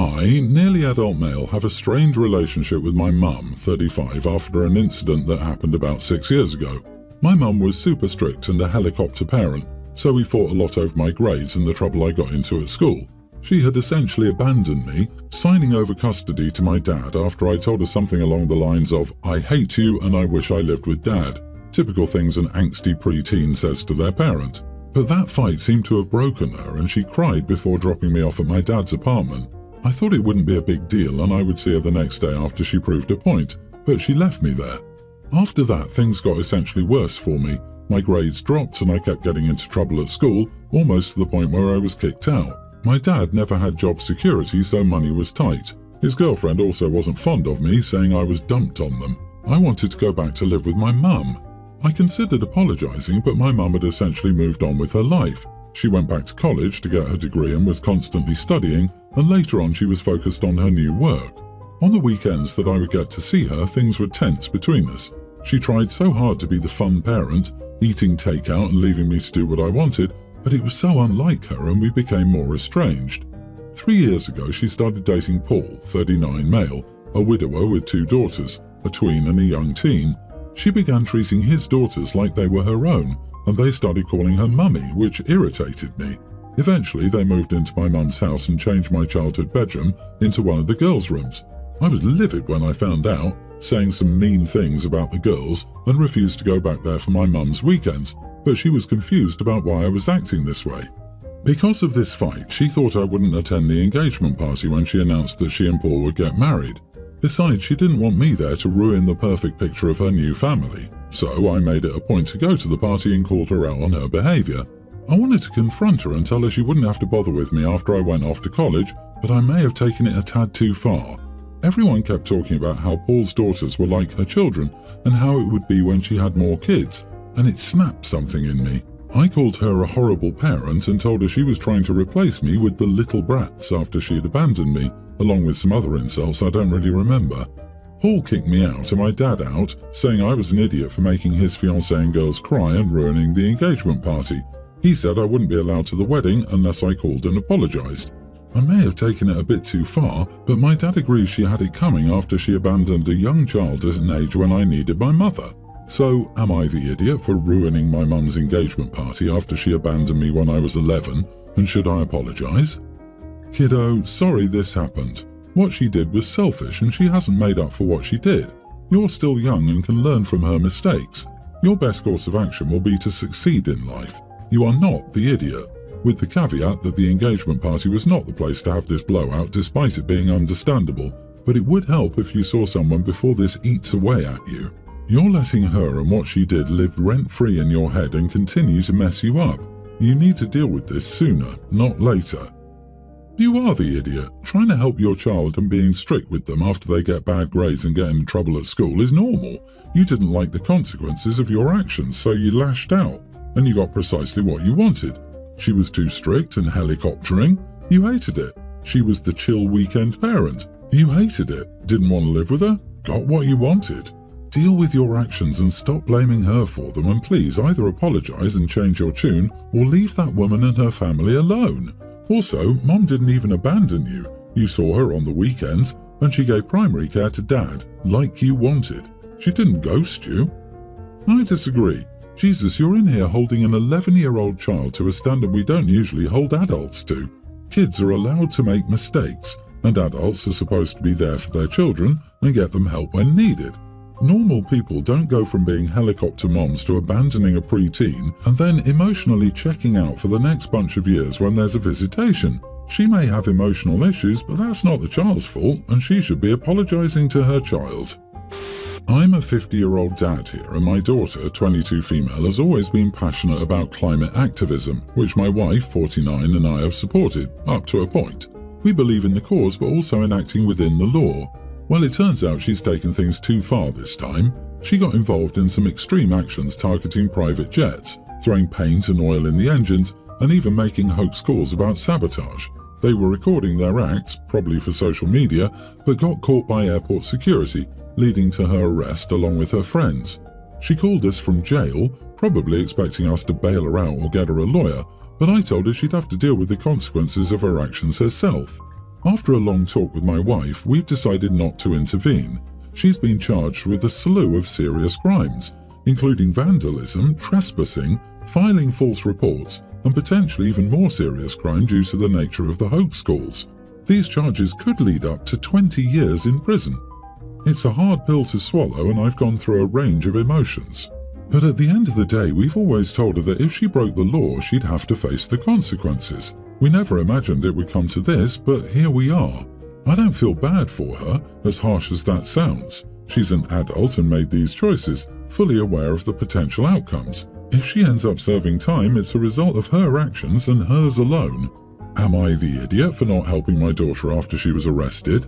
I, nearly adult male, have a strained relationship with my mum, 35, after an incident that happened about 6 years ago. My mum was super strict and a helicopter parent, so we fought a lot over my grades and the trouble I got into at school. She had essentially abandoned me, signing over custody to my dad after I told her something along the lines of, "I hate you and I wish I lived with Dad." Typical things an angsty preteen says to their parent. But that fight seemed to have broken her and she cried before dropping me off at my dad's apartment. I thought it wouldn't be a big deal and I would see her the next day after she proved a point, but she left me there. After that, things got essentially worse for me. My grades dropped and I kept getting into trouble at school, almost to the point where I was kicked out. My dad never had job security, so money was tight. His girlfriend also wasn't fond of me, saying I was dumped on them. I wanted to go back to live with my mum. I considered apologising, but my mum had essentially moved on with her life. She went back to college to get her degree and was constantly studying, and later on she was focused on her new work. On the weekends that I would get to see her, things were tense between us. She tried so hard to be the fun parent, eating takeout and leaving me to do what I wanted, but it was so unlike her and we became more estranged. 3 years ago she started dating Paul, 39 male, a widower with 2 daughters, a tween and a young teen. She began treating his daughters like they were her own, and they started calling her mummy, which irritated me. Eventually they moved into my mum's house and changed my childhood bedroom into one of the girls' rooms. I was livid when I found out, saying some mean things about the girls, and refused to go back there for my mum's weekends, but she was confused about why I was acting this way. Because of this fight, she thought I wouldn't attend the engagement party when she announced that she and Paul would get married. Besides, she didn't want me there to ruin the perfect picture of her new family, so I made it a point to go to the party and called her out on her behaviour. I wanted to confront her and tell her she wouldn't have to bother with me after I went off to college, but I may have taken it a tad too far. Everyone kept talking about how Paul's daughters were like her children and how it would be when she had more kids, and it snapped something in me. I called her a horrible parent and told her she was trying to replace me with the little brats after she had abandoned me, along with some other insults I don't really remember. Paul kicked me out and my dad out, saying I was an idiot for making his fiancée and girls cry and ruining the engagement party. He said I wouldn't be allowed to the wedding unless I called and apologised. I may have taken it a bit too far, but my dad agrees she had it coming after she abandoned a young child at an age when I needed my mother. So, am I the idiot for ruining my mum's engagement party after she abandoned me when I was 11, and should I apologise? Kiddo, sorry this happened. What she did was selfish and she hasn't made up for what she did. You're still young and can learn from her mistakes. Your best course of action will be to succeed in life. You are not the idiot. With the caveat that the engagement party was not the place to have this blowout despite it being understandable, but it would help if you saw someone before this eats away at you. You're letting her and what she did live rent-free in your head and continue to mess you up. You need to deal with this sooner, not later. You are the idiot. Trying to help your child and being strict with them after they get bad grades and get in trouble at school is normal. You didn't like the consequences of your actions, so you lashed out, and you got precisely what you wanted. She was too strict and helicoptering. You hated it. She was the chill weekend parent. You hated it. Didn't want to live with her. Got what you wanted. Deal with your actions and stop blaming her for them, and please either apologise and change your tune or leave that woman and her family alone. Also, Mom didn't even abandon you. You saw her on the weekends and she gave primary care to Dad, like you wanted. She didn't ghost you. I disagree. Jesus, you're in here holding an 11-year-old child to a standard we don't usually hold adults to. Kids are allowed to make mistakes, and adults are supposed to be there for their children and get them help when needed. Normal people don't go from being helicopter moms to abandoning a preteen and then emotionally checking out for the next bunch of years when there's a visitation. She may have emotional issues, but that's not the child's fault, and she should be apologising to her child. I'm a 50-year-old dad here, and my daughter, 22 female, has always been passionate about climate activism, which my wife, 49, and I have supported, up to a point. We believe in the cause, but also in acting within the law. Well, it turns out she's taken things too far this time. She got involved in some extreme actions targeting private jets, throwing paint and oil in the engines, and even making hoax calls about sabotage. They were recording their acts, probably for social media, but got caught by airport security, leading to her arrest along with her friends. She called us from jail, probably expecting us to bail her out or get her a lawyer, but I told her she'd have to deal with the consequences of her actions herself. After a long talk with my wife, we've decided not to intervene. She's been charged with a slew of serious crimes, including vandalism, trespassing, filing false reports, and potentially even more serious crime due to the nature of the hoax calls. These charges could lead up to 20 years in prison. It's a hard pill to swallow, and I've gone through a range of emotions. But at the end of the day, we've always told her that if she broke the law, she'd have to face the consequences. We never imagined it would come to this, but here we are. I don't feel bad for her, as harsh as that sounds. She's an adult and made these choices, fully aware of the potential outcomes. If she ends up serving time, it's a result of her actions and hers alone. Am I the idiot for not helping my daughter after she was arrested?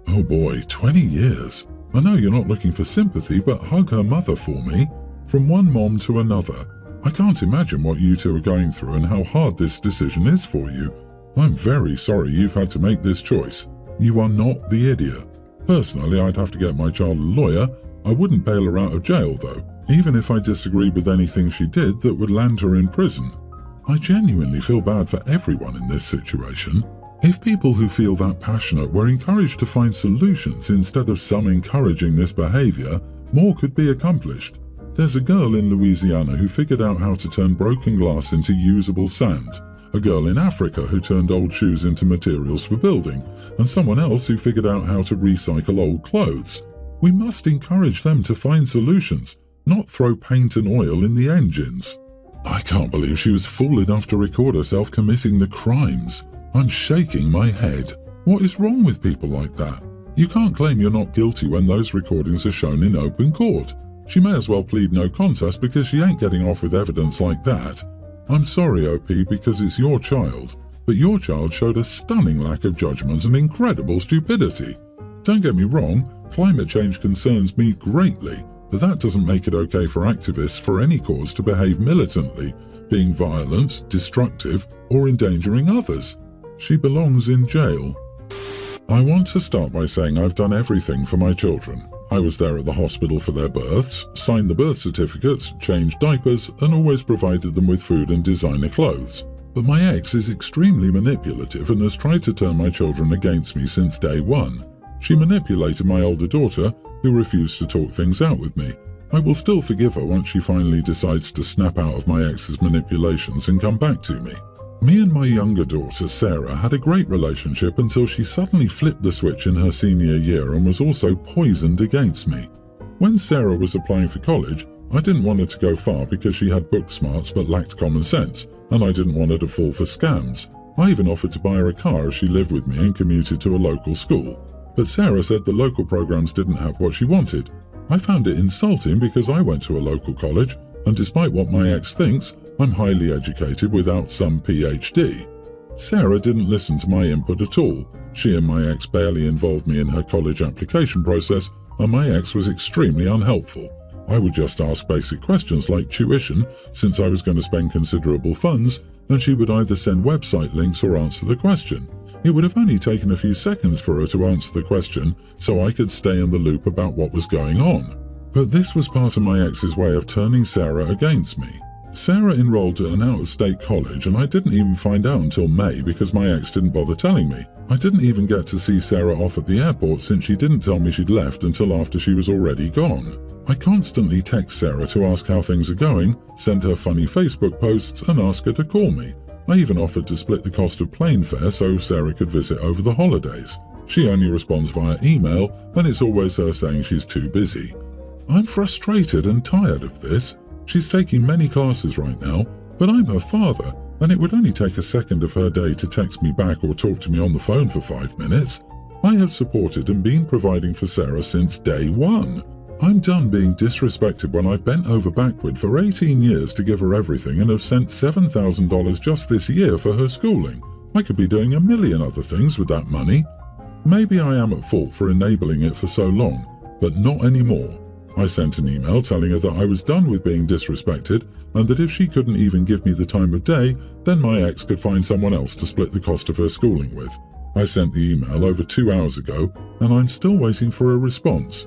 Oh boy, 20 years. I know you're not looking for sympathy, but hug her mother for me. From one mom to another. I can't imagine what you two are going through and how hard this decision is for you. I'm very sorry you've had to make this choice. You are not the idiot. Personally, I'd have to get my child a lawyer. I wouldn't bail her out of jail though, even if I disagreed with anything she did that would land her in prison. I genuinely feel bad for everyone in this situation. If people who feel that passionate were encouraged to find solutions instead of some encouraging this behavior, more could be accomplished. There's a girl in Louisiana who figured out how to turn broken glass into usable sand, a girl in Africa who turned old shoes into materials for building, and someone else who figured out how to recycle old clothes. We must encourage them to find solutions, not throw paint and oil in the engines. I can't believe she was fool enough to record herself committing the crimes. I'm shaking my head. What is wrong with people like that? You can't claim you're not guilty when those recordings are shown in open court. She may as well plead no contest because she ain't getting off with evidence like that. I'm sorry, OP, because it's your child, but your child showed a stunning lack of judgment and incredible stupidity. Don't get me wrong, climate change concerns me greatly, but that doesn't make it okay for activists for any cause to behave militantly, being violent, destructive, or endangering others. She belongs in jail. I want to start by saying I've done everything for my children. I was there at the hospital for their births, signed the birth certificates, changed diapers, and always provided them with food and designer clothes. But my ex is extremely manipulative and has tried to turn my children against me since day one. She manipulated my older daughter, who refused to talk things out with me. I will still forgive her once she finally decides to snap out of my ex's manipulations and come back to me. Me and my younger daughter, Sarah, had a great relationship until she suddenly flipped the switch in her senior year and was also poisoned against me. When Sarah was applying for college, I didn't want her to go far because she had book smarts but lacked common sense, and I didn't want her to fall for scams. I even offered to buy her a car if she lived with me and commuted to a local school. But Sarah said the local programs didn't have what she wanted. I found it insulting because I went to a local college, and despite what my ex thinks, I'm highly educated without some PhD. Sarah didn't listen to my input at all. She and my ex barely involved me in her college application process, and my ex was extremely unhelpful. I would just ask basic questions like tuition, since I was going to spend considerable funds, and she would either send website links or answer the question. It would have only taken a few seconds for her to answer the question, so I could stay in the loop about what was going on. But this was part of my ex's way of turning Sarah against me. Sarah enrolled at an out-of-state college, and I didn't even find out until May because my ex didn't bother telling me. I didn't even get to see Sarah off at the airport since she didn't tell me she'd left until after she was already gone. I constantly text Sarah to ask how things are going, send her funny Facebook posts, and ask her to call me. I even offered to split the cost of plane fare so Sarah could visit over the holidays. She only responds via email, and it's always her saying she's too busy. I'm frustrated and tired of this. She's taking many classes right now, but I'm her father, and it would only take a second of her day to text me back or talk to me on the phone for 5 minutes. I have supported and been providing for Sarah since day one. I'm done being disrespected when I've bent over backward for 18 years to give her everything and have sent $7,000 just this year for her schooling. I could be doing a million other things with that money. Maybe I am at fault for enabling it for so long, but not anymore. I sent an email telling her that I was done with being disrespected and that if she couldn't even give me the time of day, then my ex could find someone else to split the cost of her schooling with. I sent the email over 2 hours ago, and I'm still waiting for a response.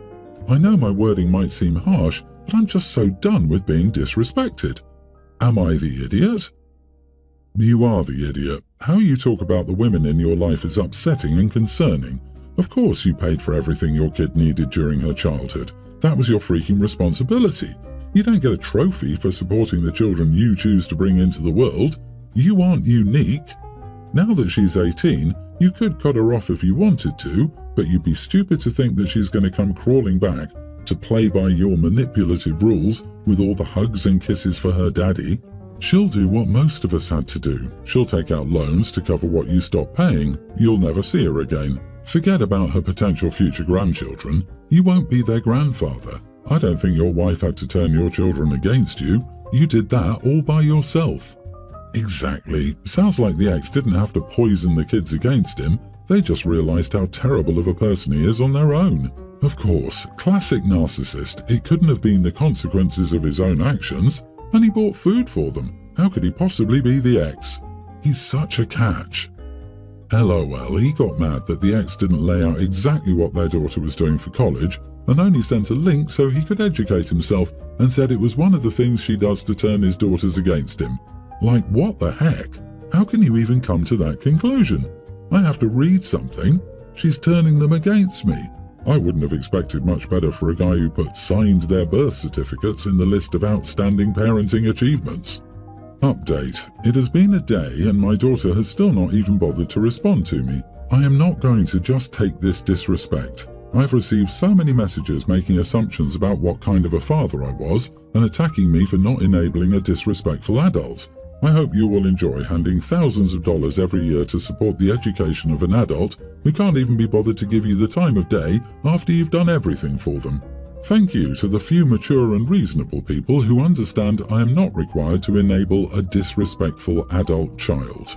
I know my wording might seem harsh, but I'm just so done with being disrespected. Am I the idiot? You are the idiot. How you talk about the women in your life is upsetting and concerning. Of course you paid for everything your kid needed during her childhood. That was your freaking responsibility. You don't get a trophy for supporting the children you choose to bring into the world. You aren't unique. Now that she's 18, you could cut her off if you wanted to, but you'd be stupid to think that she's going to come crawling back to play by your manipulative rules with all the hugs and kisses for her daddy. She'll do what most of us had to do. She'll take out loans to cover what you stop paying. You'll never see her again. Forget about her potential future grandchildren. You won't be their grandfather. I don't think your wife had to turn your children against you. You did that all by yourself. Exactly. Sounds like the ex didn't have to poison the kids against him. They just realized how terrible of a person he is on their own. Of course, classic narcissist. It couldn't have been the consequences of his own actions. And he bought food for them. How could he possibly be the ex? He's such a catch. LOL, he got mad that the ex didn't lay out exactly what their daughter was doing for college and only sent a link so he could educate himself, and said it was one of the things she does to turn his daughters against him. Like, what the heck? How can you even come to that conclusion? I have to read something. She's turning them against me. I wouldn't have expected much better for a guy who put signed their birth certificates in the list of outstanding parenting achievements. Update. It has been a day and my daughter has still not even bothered to respond to me. I am not going to just take this disrespect. I've received so many messages making assumptions about what kind of a father I was and attacking me for not enabling a disrespectful adult. I hope you will enjoy handing thousands of dollars every year to support the education of an adult who can't even be bothered to give you the time of day after you've done everything for them. Thank you to the few mature and reasonable people who understand I am not required to enable a disrespectful adult child.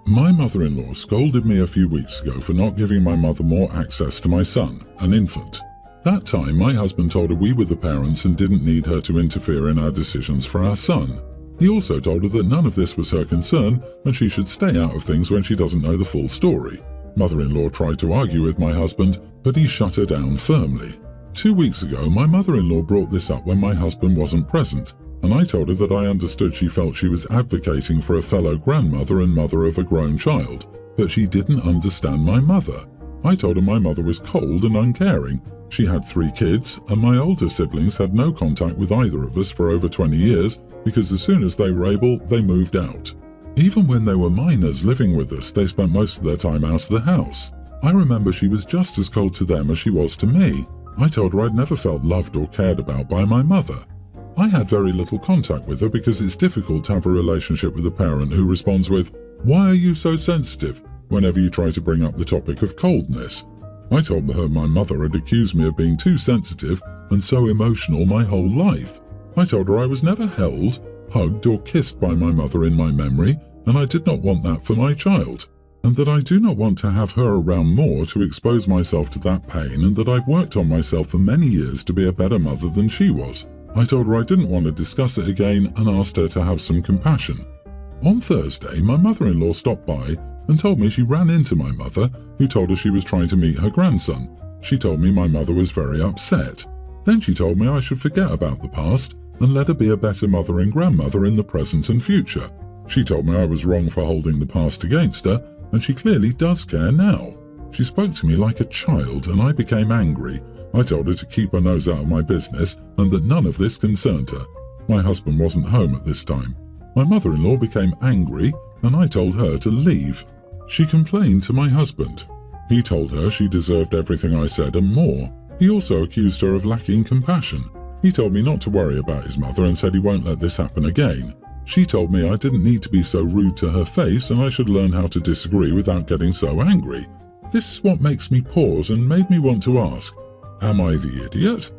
My mother-in-law scolded me a few weeks ago for not giving my mother more access to my son, an infant. That time, my husband told her we were the parents and didn't need her to interfere in our decisions for our son. He also told her that none of this was her concern and she should stay out of things when she doesn't know the full story. Mother-in-law tried to argue with my husband, but he shut her down firmly. 2 weeks ago, my mother-in-law brought this up when my husband wasn't present, and I told her that I understood she felt she was advocating for a fellow grandmother and mother of a grown child, but she didn't understand my mother. I told her my mother was cold and uncaring. She had 3 kids, and my older siblings had no contact with either of us for over 20 years because as soon as they were able, they moved out. Even when they were minors living with us, they spent most of their time out of the house. I remember she was just as cold to them as she was to me. I told her I'd never felt loved or cared about by my mother. I had very little contact with her because it's difficult to have a relationship with a parent who responds with, "Why are you so sensitive?" whenever you try to bring up the topic of coldness. I told her my mother had accused me of being too sensitive and so emotional my whole life. I told her I was never held, hugged or kissed by my mother in my memory, and I did not want that for my child, and that I do not want to have her around more to expose myself to that pain, and that I've worked on myself for many years to be a better mother than she was. I told her I didn't want to discuss it again and asked her to have some compassion. On Thursday, my mother-in-law stopped by and told me she ran into my mother, who told her she was trying to meet her grandson. She told me my mother was very upset. Then she told me I should forget about the past and let her be a better mother and grandmother in the present and future. She told me I was wrong for holding the past against her, and she clearly does care now. She spoke to me like a child, and I became angry. I told her to keep her nose out of my business and that none of this concerned her. My husband wasn't home at this time. My mother-in-law became angry, and I told her to leave. She complained to my husband. He told her she deserved everything I said and more. He also accused her of lacking compassion. He told me not to worry about his mother and said he won't let this happen again. She told me I didn't need to be so rude to her face and I should learn how to disagree without getting so angry. This is what makes me pause and made me want to ask, am I the idiot?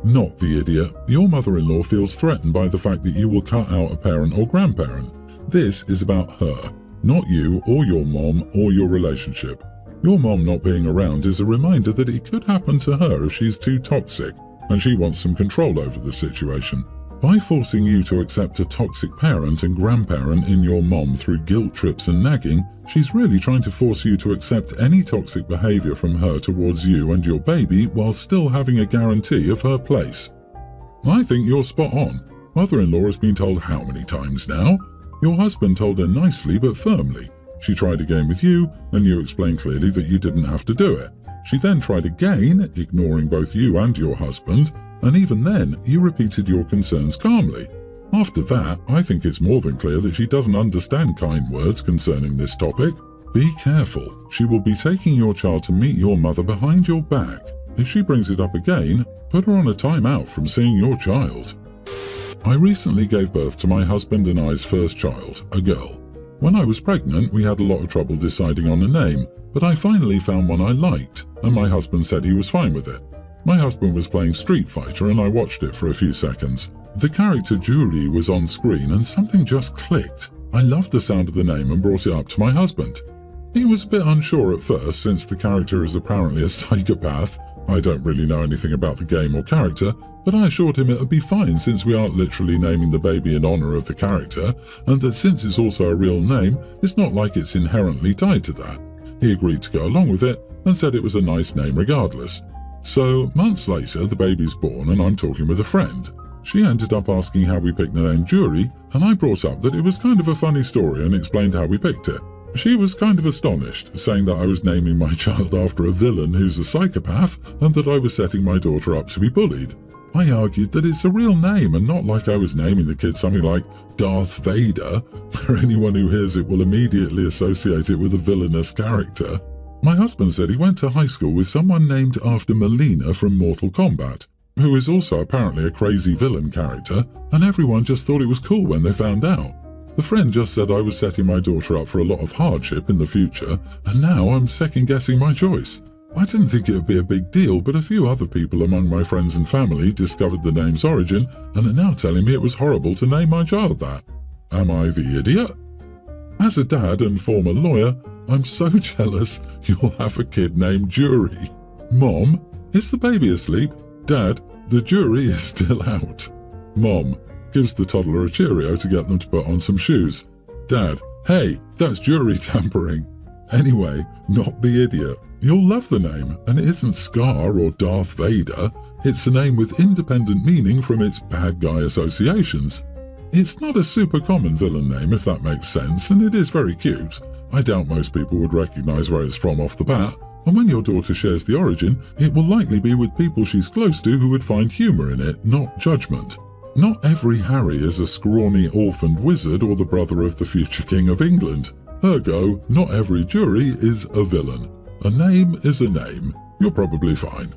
Not the idiot. Your mother-in-law feels threatened by the fact that you will cut out a parent or grandparent. This is about her, not you or your mom or your relationship. Your mom not being around is a reminder that it could happen to her if she's too toxic and she wants some control over the situation. By forcing you to accept a toxic parent and grandparent in your mom through guilt trips and nagging, she's really trying to force you to accept any toxic behavior from her towards you and your baby while still having a guarantee of her place. I think you're spot on. Mother-in-law has been told how many times now? Your husband told her nicely but firmly. She tried again with you, and you explained clearly that you didn't have to do it. She then tried again, ignoring both you and your husband, and even then, you repeated your concerns calmly. After that, I think it's more than clear that she doesn't understand kind words concerning this topic. Be careful. She will be taking your child to meet your mother behind your back. If she brings it up again, put her on a timeout from seeing your child. I recently gave birth to my husband and I's first child, a girl. When I was pregnant, we had a lot of trouble deciding on a name, but I finally found one I liked, and my husband said he was fine with it. My husband was playing Street Fighter and I watched it for a few seconds. The character Juri was on screen and something just clicked. I loved the sound of the name and brought it up to my husband. He was a bit unsure at first since the character is apparently a psychopath. I don't really know anything about the game or character, but I assured him it would be fine since we aren't literally naming the baby in honor of the character, and that since it's also a real name, it's not like it's inherently tied to that. He agreed to go along with it and said it was a nice name regardless. So, months later, the baby's born and I'm talking with a friend. She ended up asking how we picked the name Juri, and I brought up that it was kind of a funny story and explained how we picked it. She was kind of astonished, saying that I was naming my child after a villain who's a psychopath and that I was setting my daughter up to be bullied. I argued that it's a real name and not like I was naming the kid something like Darth Vader, where anyone who hears it will immediately associate it with a villainous character. My husband said he went to high school with someone named after Melina from Mortal Kombat, who is also apparently a crazy villain character, and everyone just thought it was cool when they found out. The friend just said I was setting my daughter up for a lot of hardship in the future, and now I'm second-guessing my choice. I didn't think it would be a big deal, but a few other people among my friends and family discovered the name's origin and are now telling me it was horrible to name my child that. Am I the idiot? As a dad and former lawyer, I'm so jealous you'll have a kid named Juri. Mom, is the baby asleep? Dad, the jury is still out. Mom gives the toddler a Cheerio to get them to put on some shoes. Dad, hey, that's jury tampering. Anyway, not the idiot. You'll love the name, and it isn't Scar or Darth Vader. It's a name with independent meaning from its bad guy associations. It's not a super common villain name, if that makes sense, and it is very cute. I doubt most people would recognize where it's from off the bat, and when your daughter shares the origin, it will likely be with people she's close to who would find humor in it, not judgment. Not every Harry is a scrawny orphaned wizard or the brother of the future King of England. Ergo, not every Juri is a villain. A name is a name. You're probably fine.